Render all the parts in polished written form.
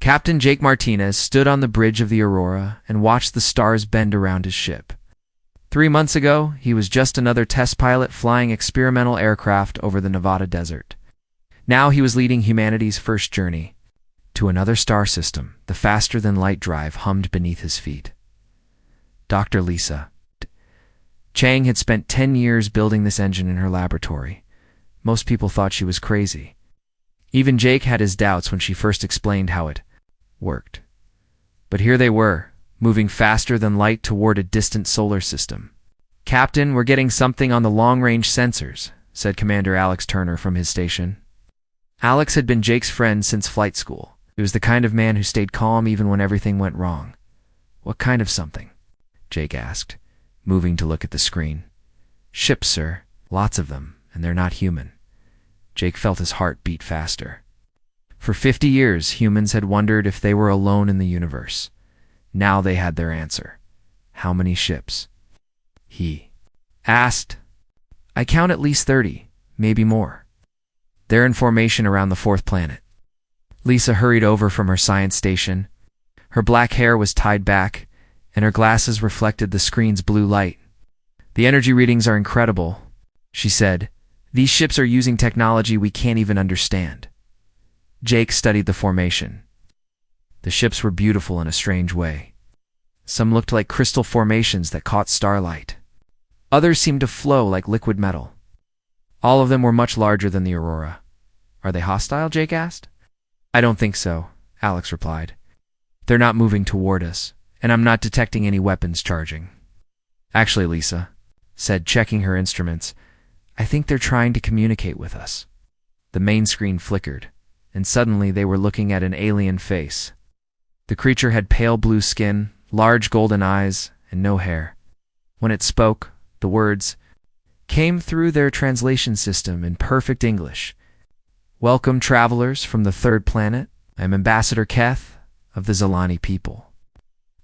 Captain Jake Martinez stood on the bridge of the Aurora and watched the stars bend around his ship. 3 months ago, he was just another test pilot flying experimental aircraft over the Nevada desert. Now he was leading humanity's first journey to another star system. The faster-than-light drive hummed beneath his feet. Dr. Lisa Chang had spent 10 years building this engine in her laboratory. Most people thought she was crazy. Even Jake had his doubts when she first explained how it worked. But here they were, moving faster than light toward a distant solar system. "Captain, we're getting something on the long-range sensors," said Commander Alex Turner from his station. Alex had been Jake's friend since flight school. He was the kind of man who stayed calm even when everything went wrong. "What kind of something?" Jake asked, moving to look at the screen. "Ships, sir. Lots of them, and they're not human." Jake felt his heart beat faster. For 50 years, humans had wondered if they were alone in the universe. Now they had their answer. How many ships? He asked. "I count at least 30, maybe more. They're in formation around the 4th planet." Lisa hurried over from her science station. Her black hair was tied back, and her glasses reflected the screen's blue light. "The energy readings are incredible," she said. "These ships are using technology we can't even understand." Jake studied the formation. The ships were beautiful in a strange way. Some looked like crystal formations that caught starlight. Others seemed to flow like liquid metal. All of them were much larger than the Aurora. "Are they hostile?" Jake asked. "I don't think so," Alex replied. "They're not moving toward us, and I'm not detecting any weapons charging." "Actually," Lisa said, checking her instruments, "I think they're trying to communicate with us." The main screen flickered, and suddenly they were looking at an alien face. The creature had pale blue skin, large golden eyes, and no hair. When it spoke, the words came through their translation system in perfect English. "Welcome, travelers from the 3rd planet. I am Ambassador Keth of the Zilani people.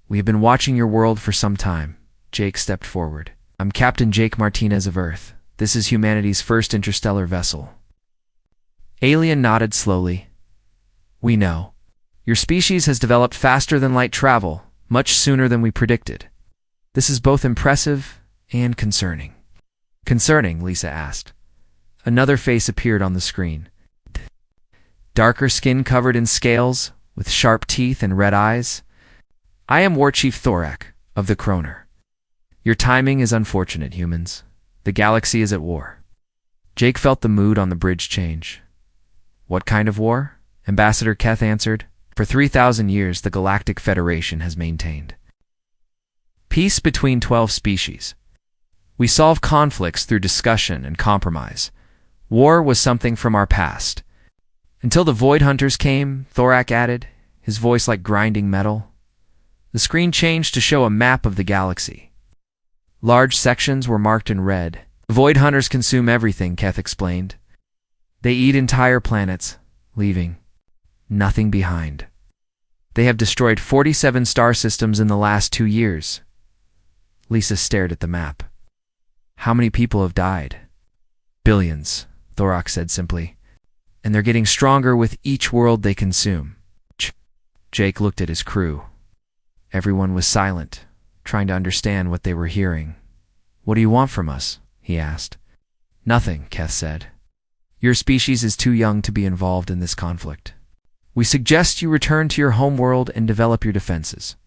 We have been watching your world for some time." Jake stepped forward. "I'm Captain Jake Martinez of Earth. This is humanity's first interstellar vessel." Alien nodded slowly. "We know. Your species has developed faster than light travel, much sooner than we predicted. This is both impressive and concerning." "Concerning?" Lisa asked. Another face appeared on the screen. Darker skin covered in scales, with sharp teeth and red eyes. "I am War Chief Thorak of the Kroner. Your timing is unfortunate, humans. The galaxy is at war." Jake felt the mood on the bridge change. "What kind of war?" Ambassador Keth answered. "For 3,000 years, the Galactic Federation has maintained peace between 12 species. We solve conflicts through discussion and compromise. War was something from our past. Until the Void Hunters came," Thorak added, his voice like grinding metal. The screen changed to show a map of the galaxy. Large sections were marked in red. "The Void Hunters consume everything," Keth explained. "They eat entire planets, leaving nothing behind. They have destroyed 47 star systems in the last 2 years." Lisa stared at the map. "How many people have died?" "Billions," Thorak said simply. "And they're getting stronger with each world they consume." Jake looked at his crew. Everyone was silent, trying to understand what they were hearing. "What do you want from us?" he asked. "Nothing," Keth said. "Your species is too young to be involved in this conflict. We suggest you return to your homeworld and develop your defenses.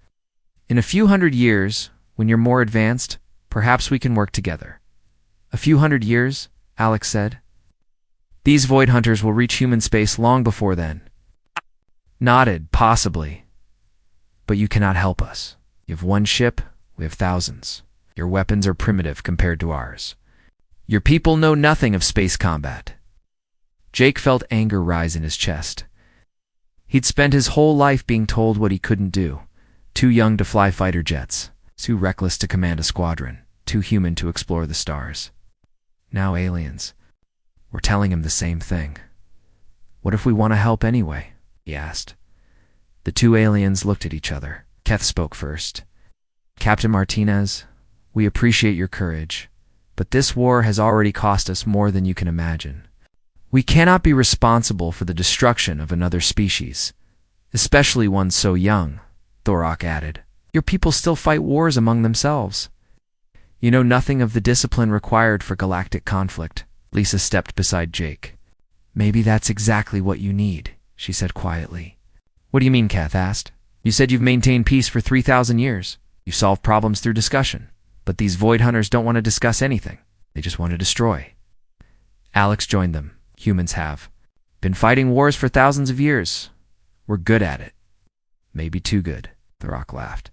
In a few hundred years, when you're more advanced, perhaps we can work together." "A few hundred years?" Alex said. "These Void Hunters will reach human space long before then." Nodded, "Possibly. But you cannot help us. You have 1 ship, we have thousands. Your weapons are primitive compared to ours. Your people know nothing of space combat." Jake felt anger rise in his chest. He'd spent his whole life being told what he couldn't do. Too young to fly fighter jets, too reckless to command a squadron, too human to explore the stars. Now aliens were telling him the same thing. "What if we want to help anyway?" he asked. The 2 aliens looked at each other. Keth spoke first. "Captain Martinez, we appreciate your courage, but this war has already cost us more than you can imagine. We cannot be responsible for the destruction of another species. Especially one so young, Thorok added. Your people still fight wars among themselves. You know nothing of the discipline required for galactic conflict. Lisa stepped beside Jake. Maybe that's exactly what you need, she said quietly. What do you mean, Kath asked. You said you've maintained peace for 3,000 years. You solve problems through discussion. But these void hunters don't want to discuss anything. They just want to destroy. Alex joined them. Humans have been fighting wars for thousands of years. We're good at it. Maybe too good, Thorok laughed,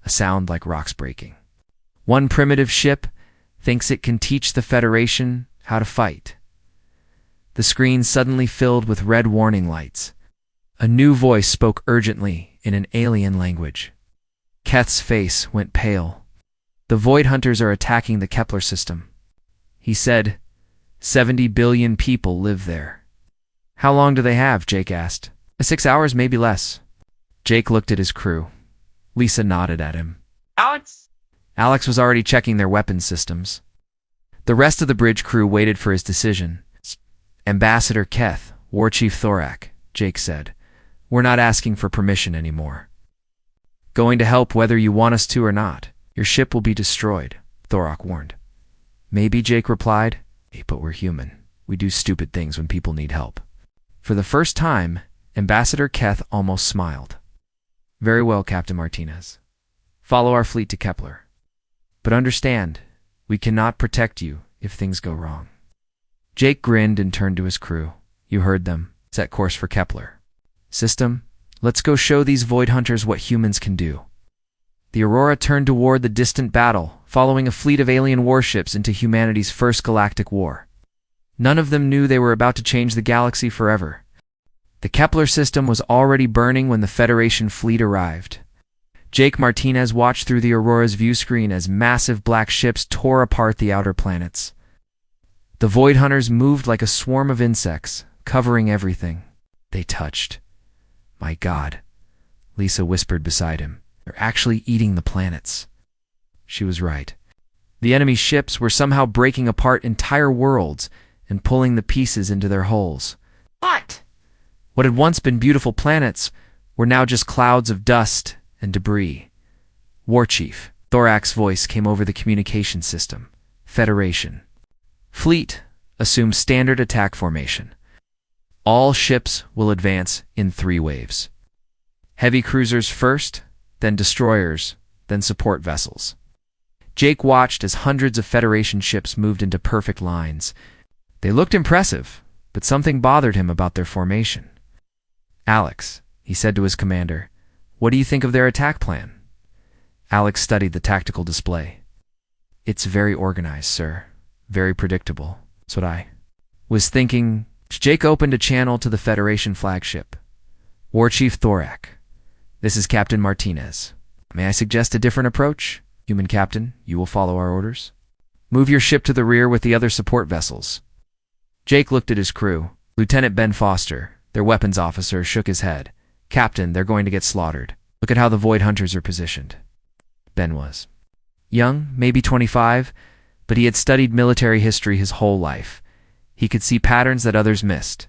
a sound like rocks breaking. One primitive ship thinks it can teach the Federation how to fight. The screen suddenly filled with red warning lights. A new voice spoke urgently in an alien language. Keth's face went pale. The Void Hunters are attacking the Kepler system. He said, 70 billion people live there. How long do they have? Jake asked. 6 hours, maybe less. Jake looked at his crew. Lisa nodded at him. Alex was already checking their weapons systems. The rest of the bridge crew waited for his decision. Ambassador Keth, War Chief Thorak, Jake said. We're not asking for permission anymore. Going to help whether you want us to or not. Your ship will be destroyed, Thorok warned. Maybe, Jake replied. Hey, but we're human. We do stupid things when people need help. For the first time, Ambassador Keth almost smiled. Very well, Captain Martinez. Follow our fleet to Kepler. But understand, we cannot protect you if things go wrong. Jake grinned and turned to his crew. You heard them. Set course for Kepler. System, let's go show these Void Hunters what humans can do. The Aurora turned toward the distant battle, following a fleet of alien warships into humanity's first galactic war. None of them knew they were about to change the galaxy forever. The Kepler system was already burning when the Federation fleet arrived. Jake Martinez watched through the Aurora's view screen as massive black ships tore apart the outer planets. The Void Hunters moved like a swarm of insects, covering everything they touched. My God, Lisa whispered beside him. They're actually eating the planets. She was right. The enemy ships were somehow breaking apart entire worlds and pulling the pieces into their hulls. What had once been beautiful planets were now just clouds of dust and debris. War Chief, Thorak's voice came over the communication system. Federation. Fleet, assume standard attack formation. All ships will advance in 3 waves. Heavy cruisers first, then destroyers, then support vessels. Jake watched as hundreds of Federation ships moved into perfect lines. They looked impressive, but something bothered him about their formation. Alex, he said to his commander, what do you think of their attack plan? Alex studied the tactical display. It's very organized, sir. Very predictable. That's what I was thinking. Jake opened a channel to the Federation flagship. War Chief Thorak. This is Captain Martinez. May I suggest a different approach? Human Captain, you will follow our orders. Move your ship to the rear with the other support vessels. Jake looked at his crew. Lieutenant Ben Foster, their weapons officer, shook his head. Captain, they're going to get slaughtered. Look at how the Void Hunters are positioned. Ben was young, maybe 25, but he had studied military history his whole life. He could see patterns that others missed.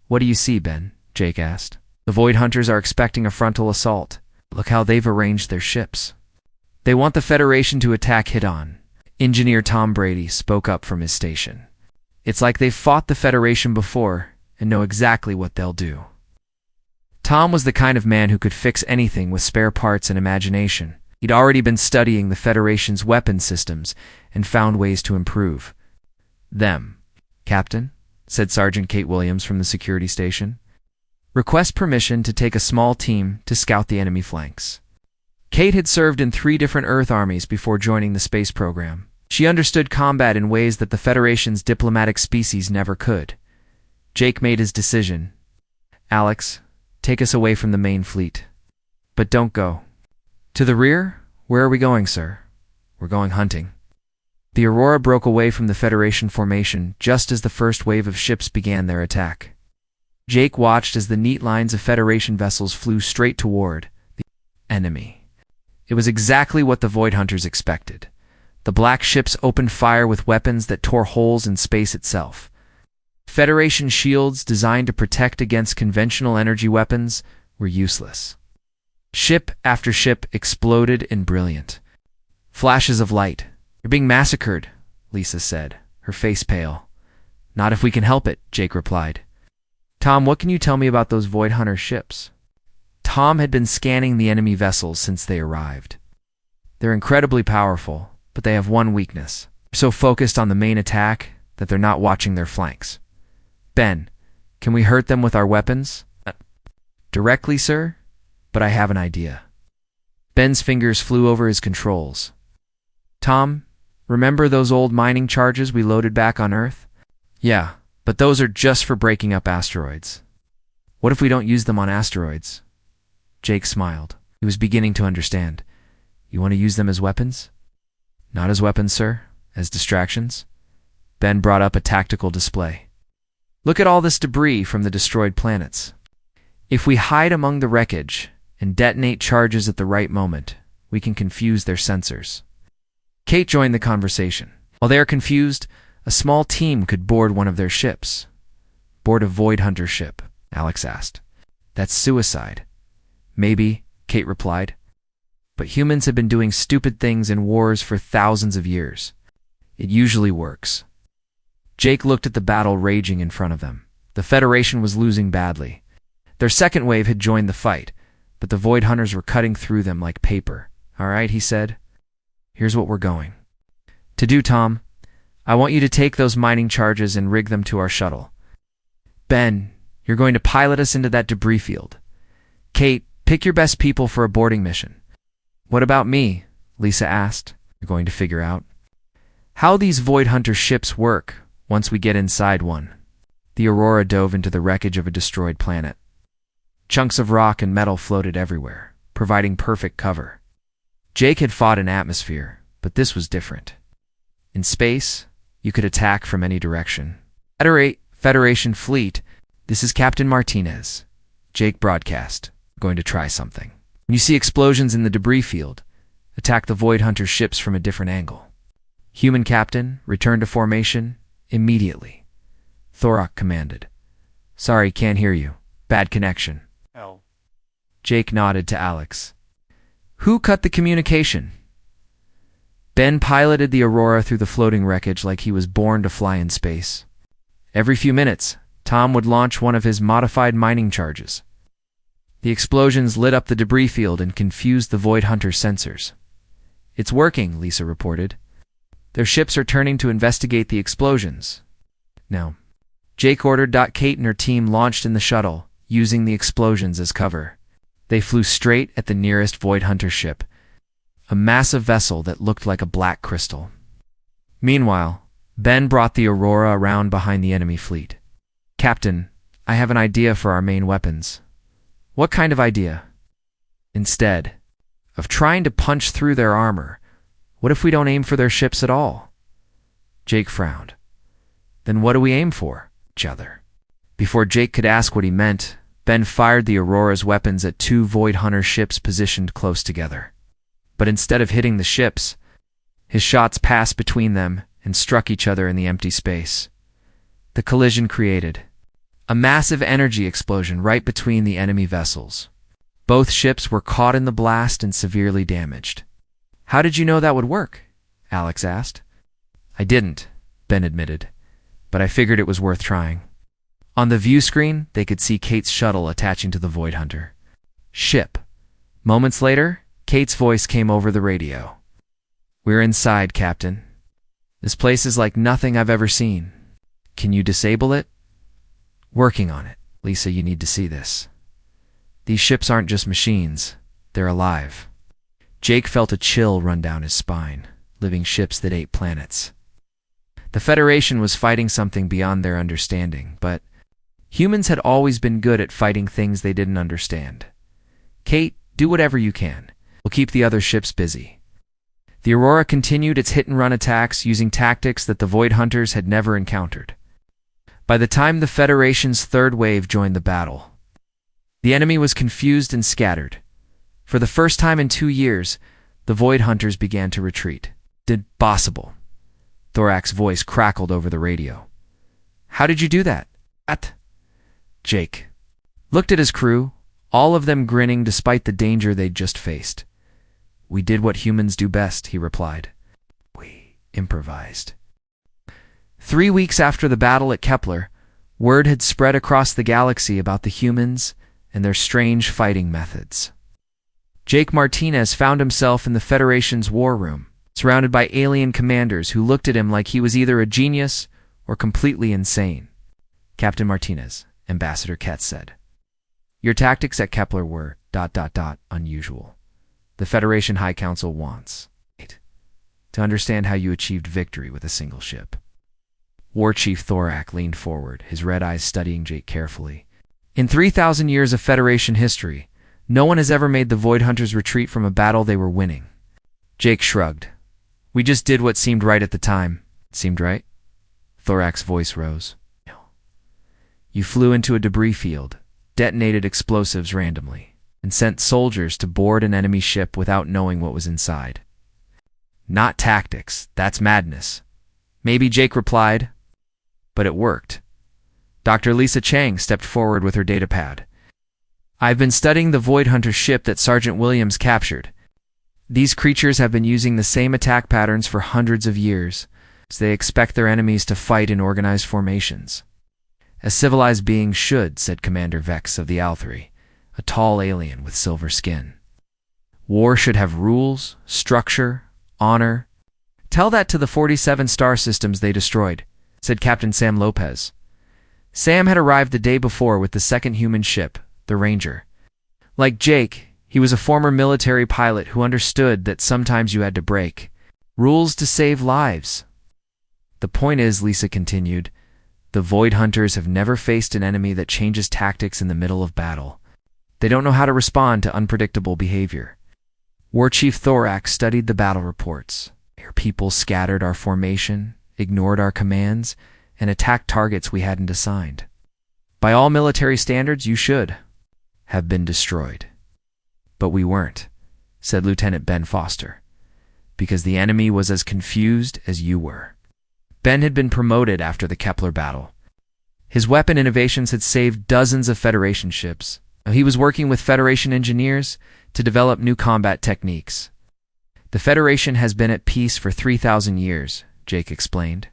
What do you see, Ben? Jake asked. The Void Hunters are expecting a frontal assault. Look how they've arranged their ships. They want the Federation to attack head-on. Engineer Tom Brady spoke up from his station. It's like they've fought the Federation before and know exactly what they'll do. Tom was the kind of man who could fix anything with spare parts and imagination. He'd already been studying the Federation's weapon systems and found ways to improve them. Captain, said Sergeant Kate Williams from the security station. Request permission to take a small team to scout the enemy flanks. Kate had served in 3 different Earth armies before joining the space program. She understood combat in ways that the Federation's diplomatic species never could. Jake made his decision. Alex, take us away from the main fleet. But don't go. To the rear? Where are we going, sir? We're going hunting. The Aurora broke away from the Federation formation just as the first wave of ships began their attack. Jake watched as the neat lines of Federation vessels flew straight toward the enemy. It was exactly what the Void Hunters expected. The black ships opened fire with weapons that tore holes in space itself. Federation shields designed to protect against conventional energy weapons were useless. Ship after ship exploded in brilliant flashes of light. "You're being massacred," Lisa said, her face pale. "Not if we can help it," Jake replied. "Tom, what can you tell me about those Void Hunter ships?" Tom had been scanning the enemy vessels since they arrived. "They're incredibly powerful, but they have one weakness. They're so focused on the main attack that they're not watching their flanks. Ben, can we hurt them with our weapons?" "Directly, sir, but I have an idea." Ben's fingers flew over his controls. "Tom, remember those old mining charges we loaded back on Earth?" "Yeah, but those are just for breaking up asteroids." "What if we don't use them on asteroids?" Jake smiled. He was beginning to understand. "You want to use them as weapons?" "Not as weapons, sir. As distractions." Ben brought up a tactical display. "Look at all this debris from the destroyed planets. If we hide among the wreckage and detonate charges at the right moment, we can confuse their sensors." Kate joined the conversation. "While they are confused, a small team could board one of their ships." "Board a Void Hunter ship?" Alex asked. "That's suicide." "Maybe," Kate replied. "But humans have been doing stupid things in wars for thousands of years. It usually works." Jake looked at the battle raging in front of them. The Federation was losing badly. Their second wave had joined the fight, but the Void Hunters were cutting through them like paper. "All right," he said. "Here's what we're going to do, Tom. I want you to take those mining charges and rig them to our shuttle. Ben, you're going to pilot us into that debris field. Kate, pick your best people for a boarding mission." "What about me?" Lisa asked. "You're going to figure out how these Void Hunter ships work once we get inside one." The Aurora dove into the wreckage of a destroyed planet. Chunks of rock and metal floated everywhere, providing perfect cover. Jake had fought in atmosphere, but this was different. In space, you could attack from any direction. "Federation fleet, this is Captain Martinez." Jake broadcast. "We're going to try something. When you see explosions in the debris field, attack the Void Hunter ships from a different angle. Human captain, return to formation immediately." Thorak commanded. "Sorry, can't hear you. Bad connection." L. Jake nodded to Alex. "Who cut the communication?" Ben piloted the Aurora through the floating wreckage like he was born to fly in space. Every few minutes, Tom would launch one of his modified mining charges. The explosions lit up the debris field and confused the Void Hunter sensors. "It's working," Lisa reported. "Their ships are turning to investigate the explosions." Now, Jake ordered. Kate and her team launched in the shuttle, using the explosions as cover. They flew straight at the nearest Void Hunter ship, a massive vessel that looked like a black crystal. Meanwhile, Ben brought the Aurora around behind the enemy fleet. "Captain, I have an idea for our main weapons." "What kind of idea?" "Instead of trying to punch through their armor, what if we don't aim for their ships at all?" Jake frowned. "Then what do we aim for?" "Each other." Before Jake could ask what he meant, Ben fired the Aurora's weapons at two Void Hunter ships positioned close together. But instead of hitting the ships, his shots passed between them and struck each other in the empty space. The collision created a massive energy explosion right between the enemy vessels. Both ships were caught in the blast and severely damaged. "How did you know that would work?" Alex asked. "I didn't," Ben admitted, "but I figured it was worth trying." On the view screen, they could see Kate's shuttle attaching to the Void Hunter ship. Moments later, Kate's voice came over the radio. "We're inside, Captain. This place is like nothing I've ever seen. Can you disable it?" "Working on it. Lisa, you need to see this. These ships aren't just machines. They're alive." Jake felt a chill run down his spine. Living ships that ate planets. The Federation was fighting something beyond their understanding, but humans had always been good at fighting things they didn't understand. "Kate, do whatever you can. We'll keep the other ships busy." The Aurora continued its hit-and-run attacks using tactics that the Void Hunters had never encountered. By the time the Federation's third wave joined the battle, the enemy was confused and scattered. For the first time in 2 years, the Void Hunters began to retreat. "Impossible." Thorak's voice crackled over the radio. "How did you do that?" Jake looked at his crew, all of them grinning despite the danger they'd just faced. "We did what humans do best," he replied. "We improvised." 3 weeks after the battle at Kepler, word had spread across the galaxy about the humans and their strange fighting methods. Jake Martinez found himself in the Federation's war room, surrounded by alien commanders who looked at him like he was either a genius or completely insane. "Captain Martinez," Ambassador Ketz said, "your tactics at Kepler were ... unusual. The Federation High Council wants to understand how you achieved victory with a single ship." War Chief Thorak leaned forward, his red eyes studying Jake carefully. "In 3,000 years of Federation history, no one has ever made the Void Hunters retreat from a battle they were winning." Jake shrugged. "We just did what seemed right at the time." "Seemed right?" Thorak's voice rose. "No. You flew into a debris field, detonated explosives randomly, and sent soldiers to board an enemy ship without knowing what was inside." "Not tactics. That's madness." "Maybe," Jake replied, "but it worked." Dr. Lisa Chang stepped forward with her datapad. "I've been studying the Void Hunter ship that Sergeant Williams captured. These creatures have been using the same attack patterns for hundreds of years, so they expect their enemies to fight in organized formations. As civilized beings should," said Commander Vex of the Al-3, a tall alien with silver skin. "War should have rules, structure, honor." "Tell that to the 47 star systems they destroyed," said Captain Sam Lopez. Sam had arrived the day before with the second human ship, the Ranger. Like Jake, he was a former military pilot who understood that sometimes you had to break rules to save lives. "The point is," Lisa continued, "the Void Hunters have never faced an enemy that changes tactics in the middle of battle. They don't know how to respond to unpredictable behavior." War Chief Thorak studied the battle reports. "Our people scattered our formation, ignored our commands, and attacked targets we hadn't assigned. By all military standards, you should have been destroyed. But we weren't," said Lieutenant Ben Foster, "because the enemy was as confused as you were." Ben had been promoted after the Kepler battle. His weapon innovations had saved dozens of Federation ships. He was working with Federation engineers to develop new combat techniques. "The Federation has been at peace for 3,000 years, Jake explained.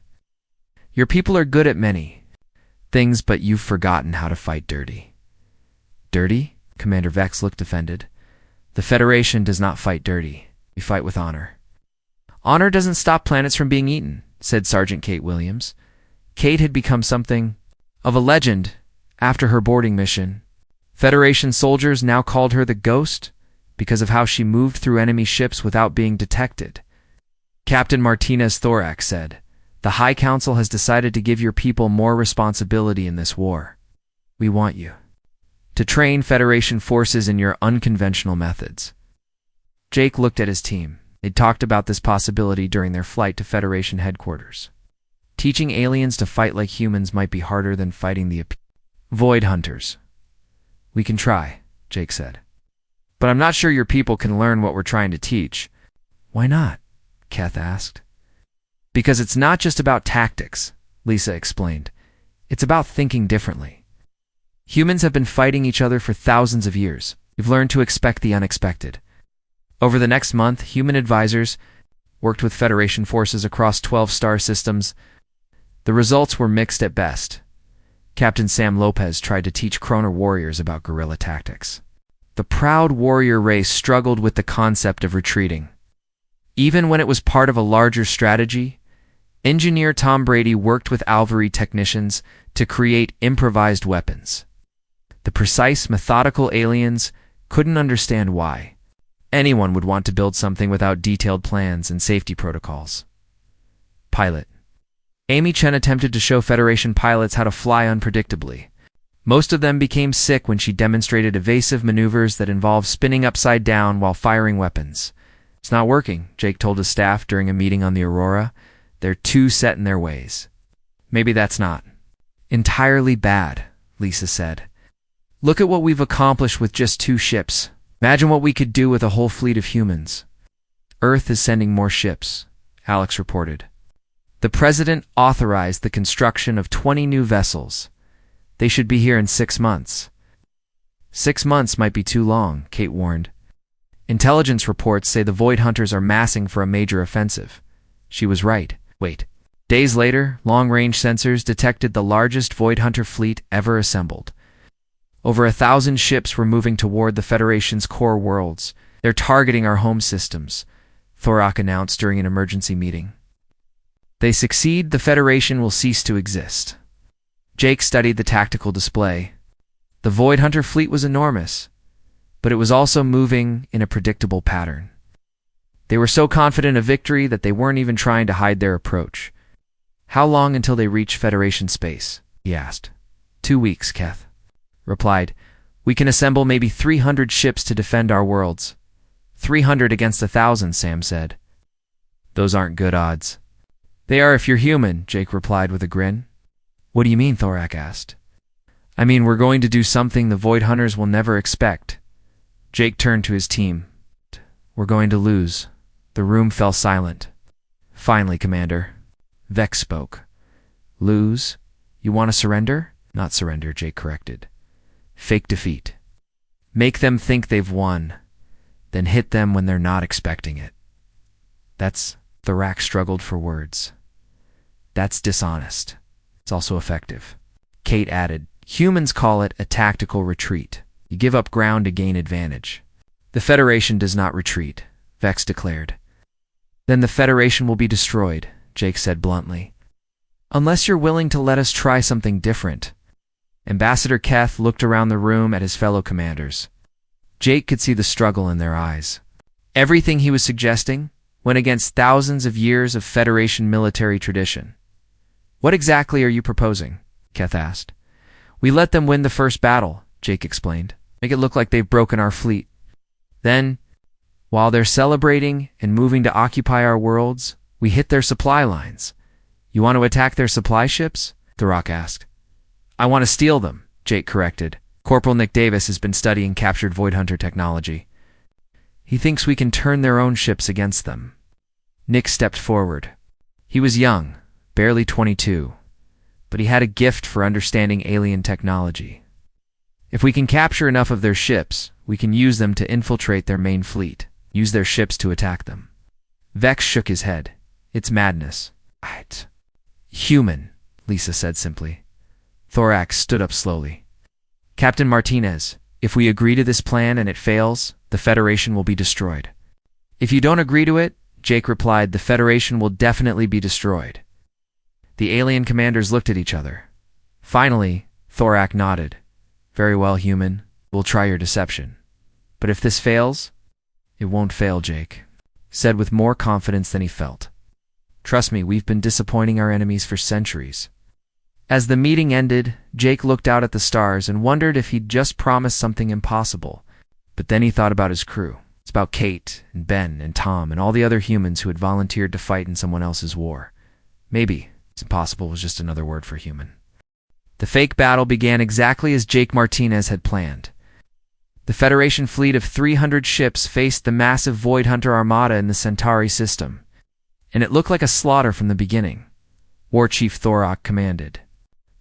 "Your people are good at many things, but you've forgotten how to fight dirty." "Dirty?" Commander Vex looked offended. "The Federation does not fight dirty. We fight with honor." "Honor doesn't stop planets from being eaten," said Sergeant Kate Williams. Kate had become something of a legend after her boarding mission. Federation soldiers now called her the Ghost because of how she moved through enemy ships without being detected. Captain Martinez Thorak said, "The High Council has decided to give your people more responsibility in this war. We want you to train Federation forces in your unconventional methods." Jake looked at his team. They'd talked about this possibility during their flight to Federation headquarters. Teaching aliens to fight like humans might be harder than fighting the Void Hunters. "We can try," Jake said. "But I'm not sure your people can learn what we're trying to teach." "Why not?" Keth asked. "Because it's not just about tactics," Lisa explained. "It's about thinking differently. Humans have been fighting each other for thousands of years. We've learned to expect the unexpected." Over the next month, human advisors worked with Federation forces across 12 star systems. The results were mixed at best. Captain Sam Lopez tried to teach Kroner warriors about guerrilla tactics. The proud warrior race struggled with the concept of retreating. Even when it was part of a larger strategy, engineer Tom Brady worked with Alvari technicians to create improvised weapons. The precise, methodical aliens couldn't understand why anyone would want to build something without detailed plans and safety protocols. Pilot. Amy Chen attempted to show Federation pilots how to fly unpredictably. Most of them became sick when she demonstrated evasive maneuvers that involved spinning upside down while firing weapons. "It's not working," Jake told his staff during a meeting on the Aurora. "They're too set in their ways." "Maybe that's not entirely bad," Lisa said. "Look at what we've accomplished with just 2 ships. Imagine what we could do with a whole fleet of humans." "Earth is sending more ships," Alex reported. "The president authorized the construction of 20 new vessels. They should be here in 6 months." 6 months might be too long, Kate warned. Intelligence reports say the Void Hunters are massing for a major offensive. She was right. Wait. Days later, long-range sensors detected the largest Void Hunter fleet ever assembled. Over 1,000 ships were moving toward the Federation's core worlds. They're targeting our home systems, Thorak announced during an emergency meeting. They succeed, the Federation will cease to exist. Jake studied the tactical display. The Void Hunter fleet was enormous, but it was also moving in a predictable pattern. They were so confident of victory that they weren't even trying to hide their approach. How long until they reach Federation space? He asked. 2 weeks, Keth replied. We can assemble maybe 300 ships to defend our worlds. 300 against 1,000, Sam said. Those aren't good odds. They are if you're human, Jake replied with a grin. What do you mean? Thorak asked. I mean, we're going to do something the Void Hunters will never expect. Jake turned to his team. We're going to lose. The room fell silent. Finally, Commander. Vex spoke. Lose? You want to surrender? Not surrender, Jake corrected. Fake defeat. Make them think they've won, then hit them when they're not expecting it. Thorak struggled for words. That's dishonest. It's also effective. Kate added, humans call it a tactical retreat. You give up ground to gain advantage. The Federation does not retreat, Vex declared. Then the Federation will be destroyed, Jake said bluntly. Unless you're willing to let us try something different. Ambassador Keth looked around the room at his fellow commanders. Jake could see the struggle in their eyes. Everything he was suggesting went against thousands of years of Federation military tradition. What exactly are you proposing? Keth asked. We let them win the first battle, Jake explained. Make it look like they've broken our fleet. Then, while they're celebrating and moving to occupy our worlds, we hit their supply lines. You want to attack their supply ships? Thorak asked. I want to steal them, Jake corrected. Corporal Nick Davis has been studying captured Void Hunter technology. He thinks we can turn their own ships against them. Nick stepped forward. He was young, barely 22, but he had a gift for understanding alien technology. If we can capture enough of their ships, we can use them to infiltrate their main fleet, use their ships to attack them. Vex shook his head. It's madness. Human, Lisa said simply. Thorak stood up slowly. Captain Martinez, if we agree to this plan and it fails, the Federation will be destroyed. If you don't agree to it, Jake replied, the Federation will definitely be destroyed. The alien commanders looked at each other. Finally, Thorak nodded. Very well, human. We'll try your deception. But if this fails, it won't fail, Jake said with more confidence than he felt. Trust me, we've been disappointing our enemies for centuries. As the meeting ended, Jake looked out at the stars and wondered if he'd just promised something impossible. But then he thought about his crew. It's about Kate and Ben and Tom and all the other humans who had volunteered to fight in someone else's war. Maybe it's impossible was just another word for human. The fake battle began exactly as Jake Martinez had planned. The Federation fleet of 300 ships faced the massive Void Hunter armada in the Centauri system, and it looked like a slaughter from the beginning. War Chief Thorak commanded.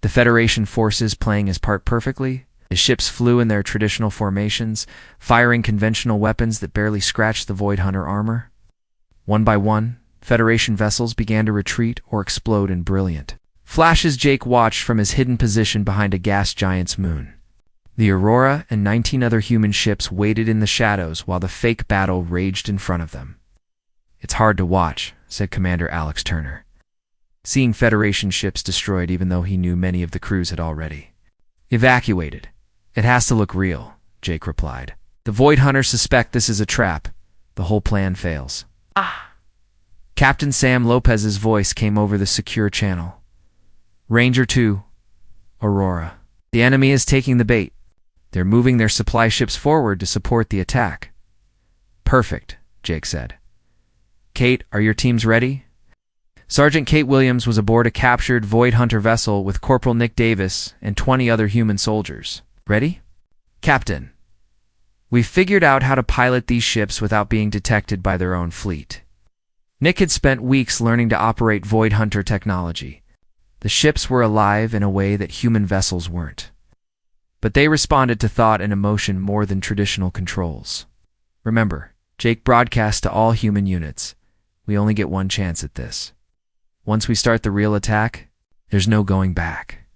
The Federation forces playing his part perfectly. The ships flew in their traditional formations, firing conventional weapons that barely scratched the Void Hunter armor. One by one, Federation vessels began to retreat or explode in brilliant flashes. Jake watched from his hidden position behind a gas giant's moon. The Aurora and 19 other human ships waited in the shadows while the fake battle raged in front of them. It's hard to watch, said Commander Alex Turner, seeing Federation ships destroyed even though he knew many of the crews had already evacuated. It has to look real, Jake replied. The Void Hunters suspect this is a trap. The whole plan fails. Captain Sam Lopez's voice came over the secure channel. Ranger 2, Aurora. The enemy is taking the bait. They're moving their supply ships forward to support the attack. Perfect, Jake said. Kate, are your teams ready? Sergeant Kate Williams was aboard a captured Void Hunter vessel with Corporal Nick Davis and 20 other human soldiers. Ready? Captain, we've figured out how to pilot these ships without being detected by their own fleet. Nick had spent weeks learning to operate Void Hunter technology. The ships were alive in a way that human vessels weren't. but they responded to thought and emotion more than traditional controls. Remember, Jake broadcast to all human units. We only get one chance at this. Once we start the real attack, there's no going back.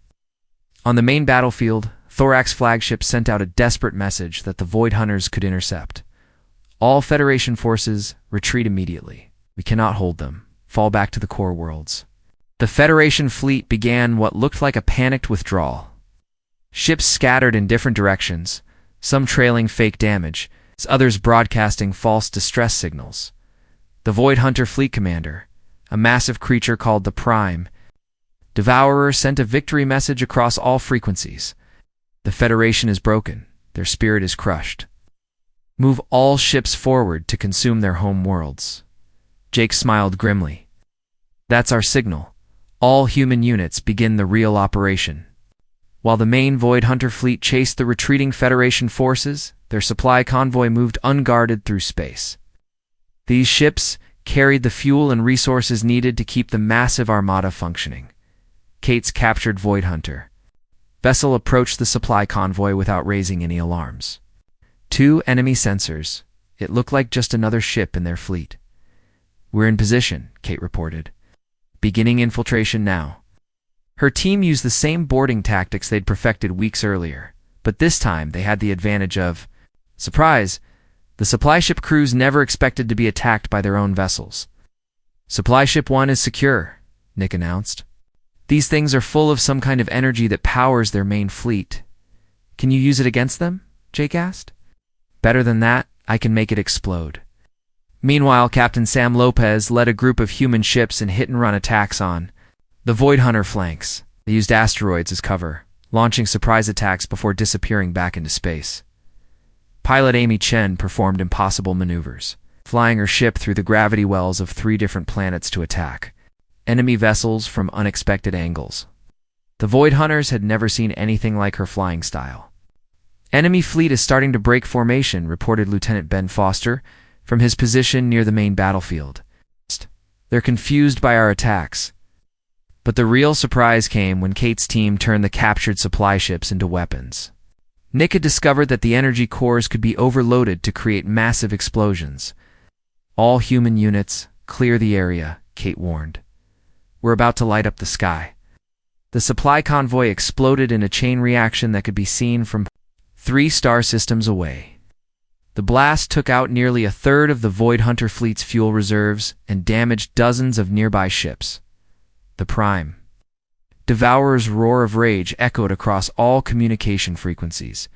On the main battlefield, Thorax flagship sent out a desperate message that the Void Hunters could intercept. All Federation forces, retreat immediately. We cannot hold them. Fall back to the core worlds. The Federation fleet began what looked like a panicked withdrawal. Ships scattered in different directions, some trailing fake damage, others broadcasting false distress signals. The Void Hunter fleet commander, a massive creature called the Prime Devourer, sent a victory message across all frequencies. The Federation is broken. Their spirit is crushed. Move all ships forward to consume their home worlds. Jake smiled grimly. That's our signal. All human units begin the real operation. While the main Void Hunter fleet chased the retreating Federation forces, their supply convoy moved unguarded through space. These ships carried the fuel and resources needed to keep the massive armada functioning. Kate's captured Void Hunter vessel approached the supply convoy without raising any alarms. 2 enemy sensors. It looked like just another ship in their fleet. We're in position, Kate reported. Beginning infiltration now. Her team used the same boarding tactics they'd perfected weeks earlier, but this time they had the advantage of surprise. The supply ship crews never expected to be attacked by their own vessels. Supply ship 1 is secure, Nick announced. These things are full of some kind of energy that powers their main fleet. Can you use it against them? Jake asked. Better than that, I can make it explode. Meanwhile, Captain Sam Lopez led a group of human ships in hit-and-run attacks on the Void Hunter flanks. They used asteroids as cover, launching surprise attacks before disappearing back into space. Pilot Amy Chen performed impossible maneuvers, flying her ship through the gravity wells of 3 different planets to attack enemy vessels from unexpected angles. The Void Hunters had never seen anything like her flying style. Enemy fleet is starting to break formation, reported Lieutenant Ben Foster from his position near the main battlefield. They're confused by our attacks. But the real surprise came when Kate's team turned the captured supply ships into weapons. Nick had discovered that the energy cores could be overloaded to create massive explosions. All human units, clear the area, Kate warned. We're about to light up the sky. The supply convoy exploded in a chain reaction that could be seen from 3 star systems away. The blast took out nearly 1/3 of the Void Hunter fleet's fuel reserves and damaged dozens of nearby ships. The Prime Devourer's roar of rage echoed across all communication frequencies.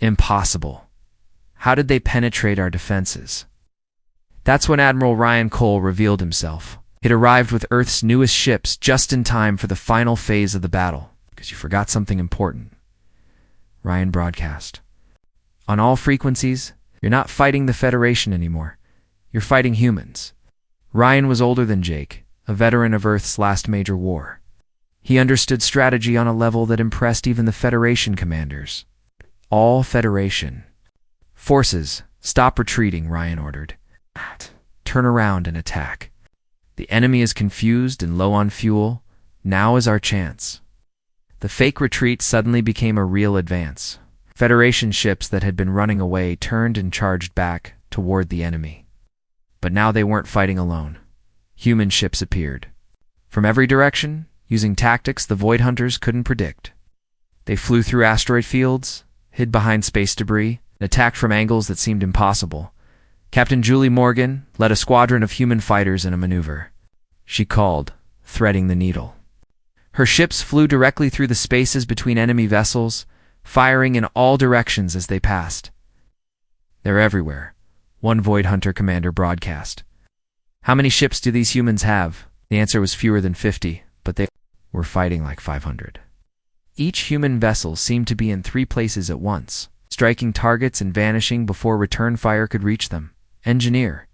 Impossible. How did they penetrate our defenses? That's when Admiral Ryan Cole revealed himself. He'd arrived with Earth's newest ships just in time for the final phase of the battle, because you forgot something important. Ryan broadcast. On all frequencies, you're not fighting the Federation anymore. You're fighting humans. Ryan was older than Jake, a veteran of Earth's last major war. He understood strategy on a level that impressed even the Federation commanders. All Federation forces, stop retreating, Ryan ordered. Turn around and attack. The enemy is confused and low on fuel. Now is our chance. The fake retreat suddenly became a real advance. Federation ships that had been running away turned and charged back toward the enemy. But now they weren't fighting alone. Human ships appeared. From every direction, using tactics the Void Hunters couldn't predict. They flew through asteroid fields, hid behind space debris, and attacked from angles that seemed impossible. Captain Julie Morgan led a squadron of human fighters in a maneuver. She called, threading the needle. Her ships flew directly through the spaces between enemy vessels, firing in all directions as they passed. They're everywhere, one Void Hunter commander broadcast. How many ships do these humans have? The answer was fewer than 50, but they were fighting like 500. Each human vessel seemed to be in 3 places at once, striking targets and vanishing before return fire could reach them. Engineer.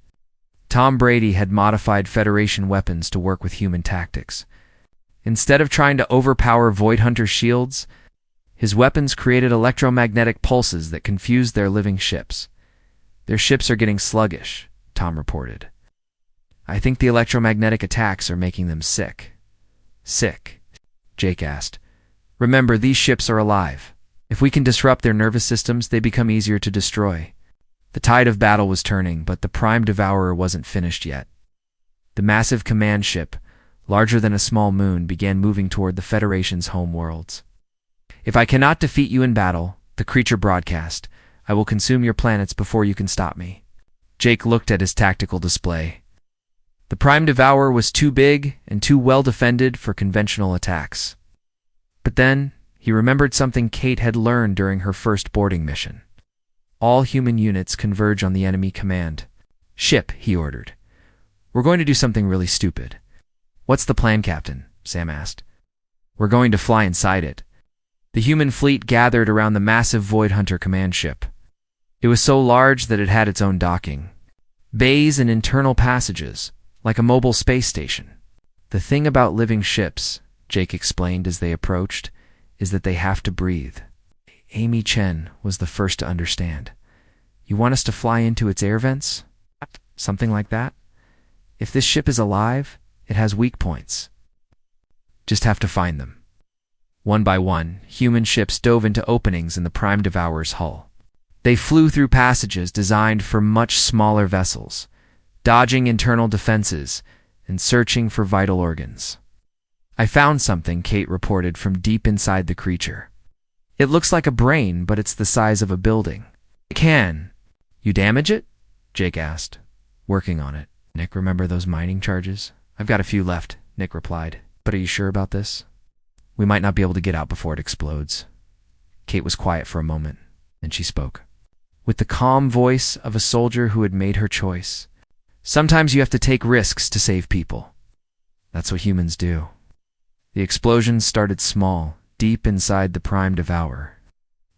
Tom Brady had modified Federation weapons to work with human tactics. Instead of trying to overpower Void Hunter shields, his weapons created electromagnetic pulses that confused their living ships. Their ships are getting sluggish, Tom reported. I think the electromagnetic attacks are making them sick. Sick? Jake asked. Remember, these ships are alive. If we can disrupt their nervous systems, they become easier to destroy. The tide of battle was turning, but the Prime Devourer wasn't finished yet. The massive command ship, larger than a small moon, began moving toward the Federation's home worlds. If I cannot defeat you in battle, the creature broadcast, I will consume your planets before you can stop me. Jake looked at his tactical display. The Prime Devourer was too big and too well defended for conventional attacks. But then, he remembered something Kate had learned during her first boarding mission. All human units converge on the enemy command. Ship, he ordered. We're going to do something really stupid. What's the plan, Captain? Sam asked. We're going to fly inside it. The human fleet gathered around the massive Void Hunter command ship. It was so large that it had its own docking, bays and internal passages, like a mobile space station. The thing about living ships, Jake explained as they approached, is that they have to breathe. Amy Chen was the first to understand. You want us to fly into its air vents? Something like that? If this ship is alive, it has weak points. Just have to find them. One by one, human ships dove into openings in the Prime Devourer's hull. They flew through passages designed for much smaller vessels, dodging internal defenses and searching for vital organs. I found something, Kate reported from deep inside the creature. It looks like a brain, but it's the size of a building. You damage it? Jake asked. Working on it. Nick, remember those mining charges? I've got a few left, Nick replied. But are you sure about this? We might not be able to get out before it explodes. Kate was quiet for a moment, then she spoke. With the calm voice of a soldier who had made her choice. Sometimes you have to take risks to save people. That's what humans do. The explosions started small, deep inside the Prime Devourer.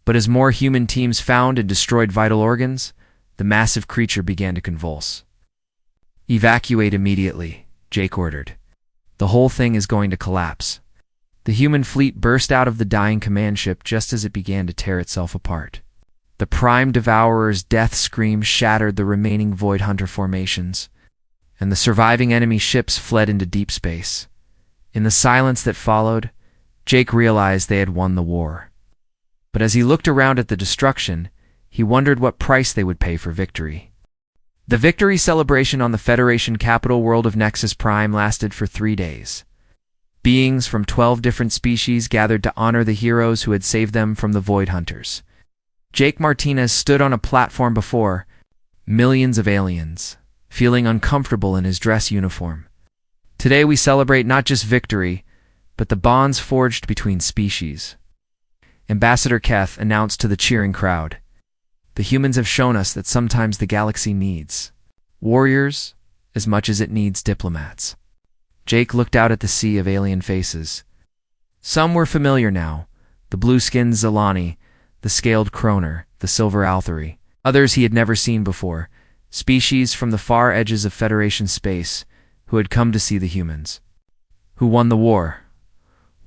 But as more human teams found and destroyed vital organs, the massive creature began to convulse. Evacuate immediately, Jake ordered. The whole thing is going to collapse. The human fleet burst out of the dying command ship just as it began to tear itself apart. The Prime Devourer's death scream shattered the remaining Void Hunter formations, and the surviving enemy ships fled into deep space. In the silence that followed, Jake realized they had won the war. But as he looked around at the destruction, he wondered what price they would pay for victory. The victory celebration on the Federation capital world of Nexus Prime lasted for 3 days. Beings from 12 different species gathered to honor the heroes who had saved them from the Void Hunters. Jake Martinez stood on a platform before millions of aliens, feeling uncomfortable in his dress uniform. Today we celebrate not just victory, but the bonds forged between species. Ambassador Keth announced to the cheering crowd, "The humans have shown us that sometimes the galaxy needs warriors as much as it needs diplomats." Jake looked out at the sea of alien faces. Some were familiar now, the blue-skinned Zilani, the scaled Kroner, the silver Althari. Others he had never seen before, species from the far edges of Federation space who had come to see the humans. Who won the war?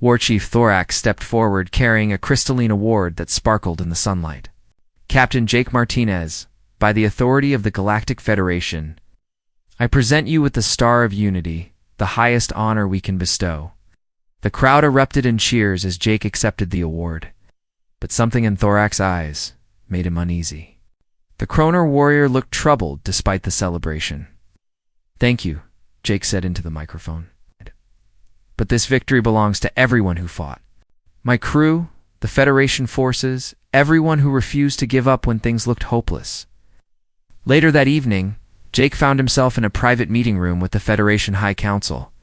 War Chief Thorax stepped forward carrying a crystalline award that sparkled in the sunlight. Captain Jake Martinez, by the authority of the Galactic Federation, I present you with the Star of Unity, the highest honor we can bestow. The crowd erupted in cheers as Jake accepted the award. But something in Thorax's eyes made him uneasy. The Kroner warrior looked troubled despite the celebration. "Thank you," Jake said into the microphone. "But this victory belongs to everyone who fought. My crew, the Federation forces, everyone who refused to give up when things looked hopeless." Later that evening, Jake found himself in a private meeting room with the Federation High Council.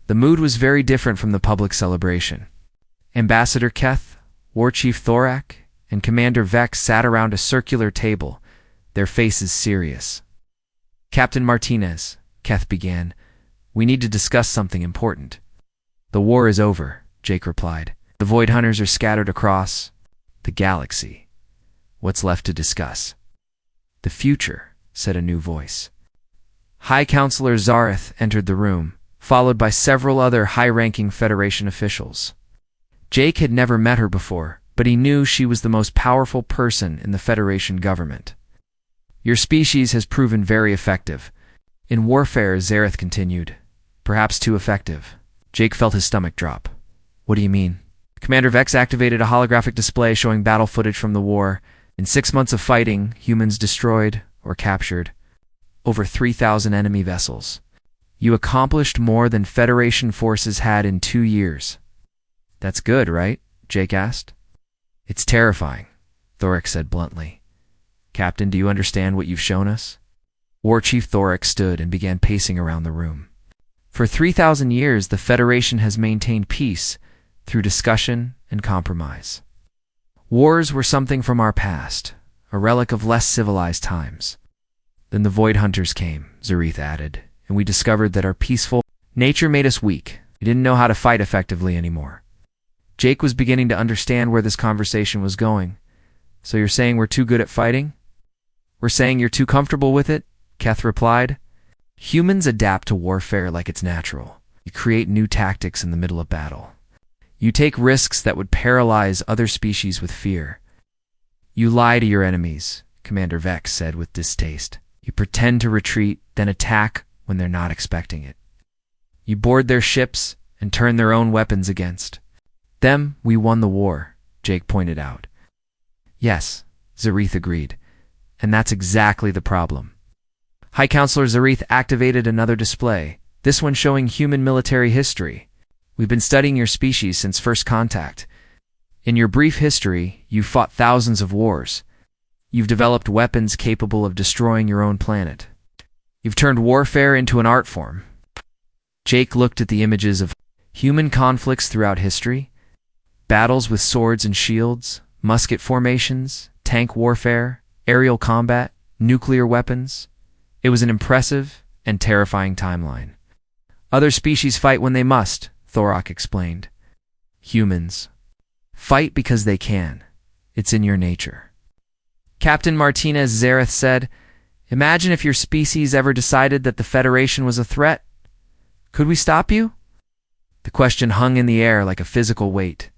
The mood was very different from the public celebration. Ambassador Keth, War Chief Thorak, and Commander Vex sat around a circular table, their faces serious. "Captain Martinez," Keth began, "we need to discuss something important." "The war is over," Jake replied. "The Void Hunters are scattered across the galaxy. What's left to discuss?" "The future," said a new voice. High Counselor Zareth entered the room, followed by several other high-ranking Federation officials. Jake had never met her before, but he knew she was the most powerful person in the Federation government. "Your species has proven very effective. In warfare," Zareth continued, "perhaps too effective." Jake felt his stomach drop. "What do you mean?" Commander Vex activated a holographic display showing battle footage from the war. In 6 months of fighting, humans destroyed, or captured, over 3,000 enemy vessels. You accomplished more than Federation forces had in 2 years. That's good, right? Jake asked. It's terrifying, Thorax said bluntly. Captain, do you understand what you've shown us? War Chief Thorax stood and began pacing around the room. For 3,000 years, the Federation has maintained peace through discussion and compromise. Wars were something from our past, a relic of less civilized times. Then the Void Hunters came, Zareth added, and we discovered that our peaceful nature made us weak. We didn't know how to fight effectively anymore. Jake was beginning to understand where this conversation was going. So you're saying we're too good at fighting? We're saying you're too comfortable with it? Keth replied. Humans adapt to warfare like it's natural. You create new tactics in the middle of battle. You take risks that would paralyze other species with fear. You lie to your enemies, Commander Vex said with distaste. You pretend to retreat, then attack when they're not expecting it. You board their ships and turn their own weapons against them. We won the war, Jake pointed out. Yes, Zareth agreed. And that's exactly the problem. High Counselor Zareth activated another display, this one showing human military history. We've been studying your species since first contact. In your brief history, you've fought thousands of wars. You've developed weapons capable of destroying your own planet. You've turned warfare into an art form. Jake looked at the images of human conflicts throughout history, battles with swords and shields, musket formations, tank warfare, aerial combat, nuclear weapons. It was an impressive and terrifying timeline. Other species fight when they must, Thorak explained. Humans fight because they can. It's in your nature. Captain Martinez Zareth said, Imagine if your species ever decided that the Federation was a threat. Could we stop you? The question hung in the air like a physical weight.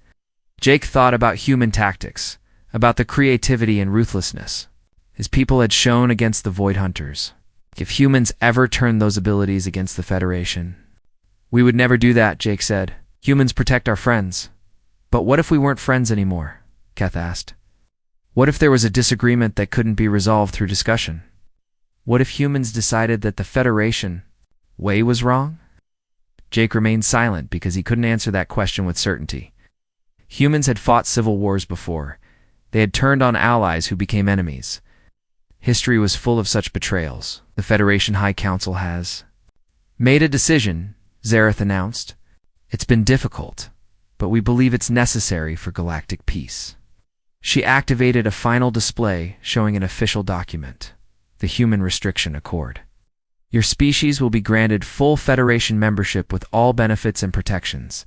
Jake thought about human tactics, about the creativity and ruthlessness his people had shown against the Void Hunters. If humans ever turned those abilities against the Federation. We would never do that, Jake said. Humans protect our friends. But what if we weren't friends anymore? Keth asked. What if there was a disagreement that couldn't be resolved through discussion? What if humans decided that the Federation way was wrong? Jake remained silent because he couldn't answer that question with certainty. Humans had fought civil wars before. They had turned on allies who became enemies. History was full of such betrayals. The Federation High Council has made a decision, Zareth announced. It's been difficult, but we believe it's necessary for galactic peace. She activated a final display showing an official document, the Human Restriction Accord. Your species will be granted full Federation membership with all benefits and protections.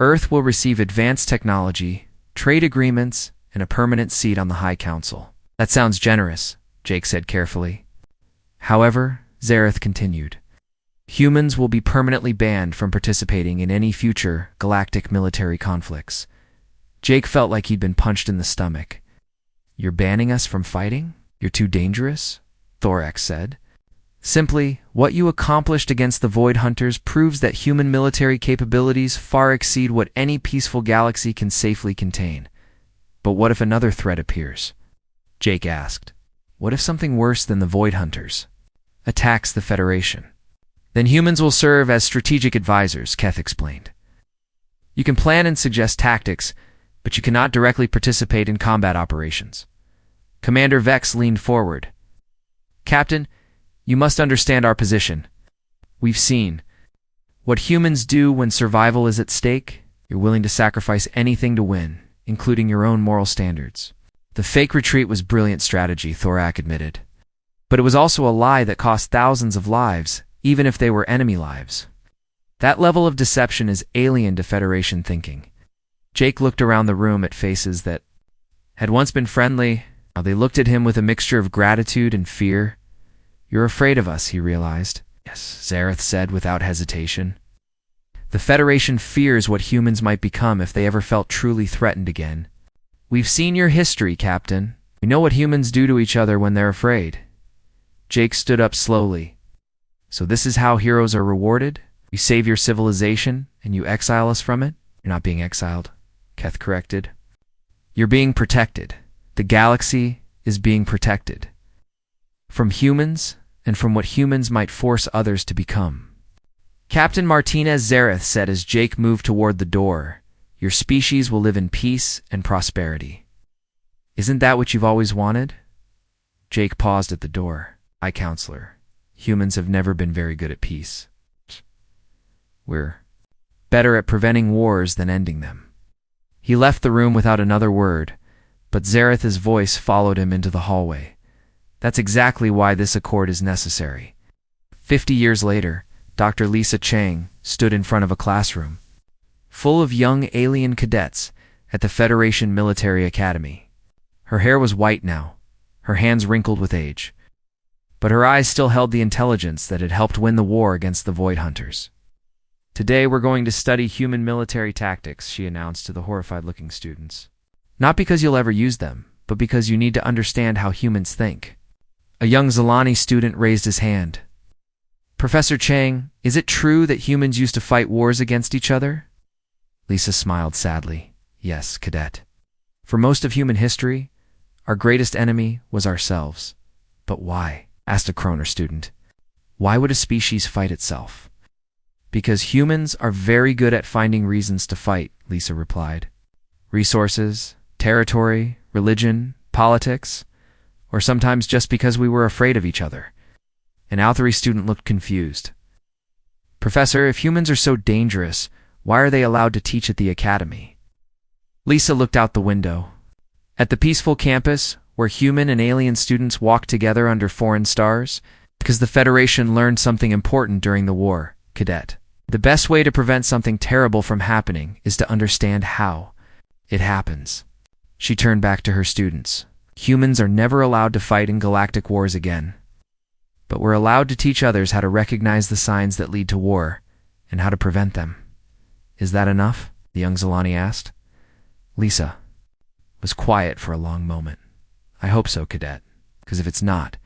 Earth will receive advanced technology, trade agreements, and a permanent seat on the High Council. That sounds generous, Jake said carefully. However, Zareth continued, humans will be permanently banned from participating in any future galactic military conflicts. Jake felt like he'd been punched in the stomach. You're banning us from fighting? You're too dangerous? Thorax said. Simply, what you accomplished against the Void Hunters proves that human military capabilities far exceed what any peaceful galaxy can safely contain. But what if another threat appears? Jake asked. What if something worse than the Void Hunters attacks the Federation? Then humans will serve as strategic advisors, Keth explained. You can plan and suggest tactics, but you cannot directly participate in combat operations. Commander Vex leaned forward. Captain, you must understand our position. We've seen what humans do when survival is at stake. You're willing to sacrifice anything to win, including your own moral standards. The fake retreat was brilliant strategy, Thorak admitted. But it was also a lie that cost thousands of lives, even if they were enemy lives. That level of deception is alien to Federation thinking. Jake looked around the room at faces that had once been friendly. Now they looked at him with a mixture of gratitude and fear. You're afraid of us, he realized. Yes, Zareth said without hesitation. The Federation fears what humans might become if they ever felt truly threatened again. We've seen your history, Captain. We know what humans do to each other when they're afraid. Jake stood up slowly. So this is how heroes are rewarded? We save your civilization, and you exile us from it? You're not being exiled, Keth corrected. You're being protected. The galaxy is being protected. From humans, and from what humans might force others to become. Captain Martinez Zareth said as Jake moved toward the door, your species will live in peace and prosperity. Isn't that what you've always wanted? Jake paused at the door. Aye, counselor. Humans have never been very good at peace. We're better at preventing wars than ending them. He left the room without another word, but Zareth's voice followed him into the hallway. That's exactly why this accord is necessary. 50 years later, Dr. Lisa Chang stood in front of a classroom, full of young alien cadets at the Federation Military Academy. Her hair was white now, her hands wrinkled with age, but her eyes still held the intelligence that had helped win the war against the Void Hunters. Today we're going to study human military tactics, she announced to the horrified-looking students. Not because you'll ever use them, but because you need to understand how humans think. A young Zalani student raised his hand. Professor Chang, is it true that humans used to fight wars against each other? Lisa smiled sadly. Yes, cadet. For most of human history, our greatest enemy was ourselves. But why? Asked a Kroner student. Why would a species fight itself? Because humans are very good at finding reasons to fight, Lisa replied. Resources, territory, religion, politics, or sometimes just because we were afraid of each other. An Althary student looked confused. Professor, if humans are so dangerous, why are they allowed to teach at the academy? Lisa looked out the window. At the peaceful campus, where human and alien students walked together under foreign stars, because the Federation learned something important during the war, cadet. The best way to prevent something terrible from happening is to understand how it happens. She turned back to her students. Humans are never allowed to fight in galactic wars again. But we're allowed to teach others how to recognize the signs that lead to war and how to prevent them. Is that enough? The young Zalani asked. Lisa was quiet for a long moment. I hope so, cadet, because if it's not,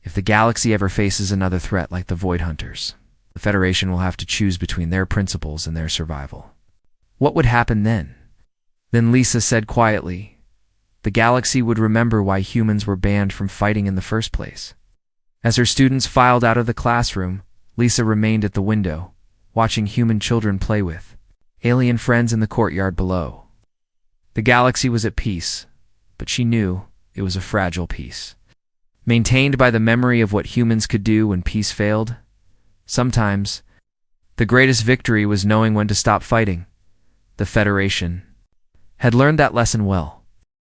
if the galaxy ever faces another threat like the Void Hunters, the Federation will have to choose between their principles and their survival. What would happen then? Then Lisa said quietly, the galaxy would remember why humans were banned from fighting in the first place. As her students filed out of the classroom, Lisa remained at the window, watching human children play with alien friends in the courtyard below. The galaxy was at peace, but she knew it was a fragile peace, maintained by the memory of what humans could do when peace failed. Sometimes, the greatest victory was knowing when to stop fighting. The Federation had learned that lesson well.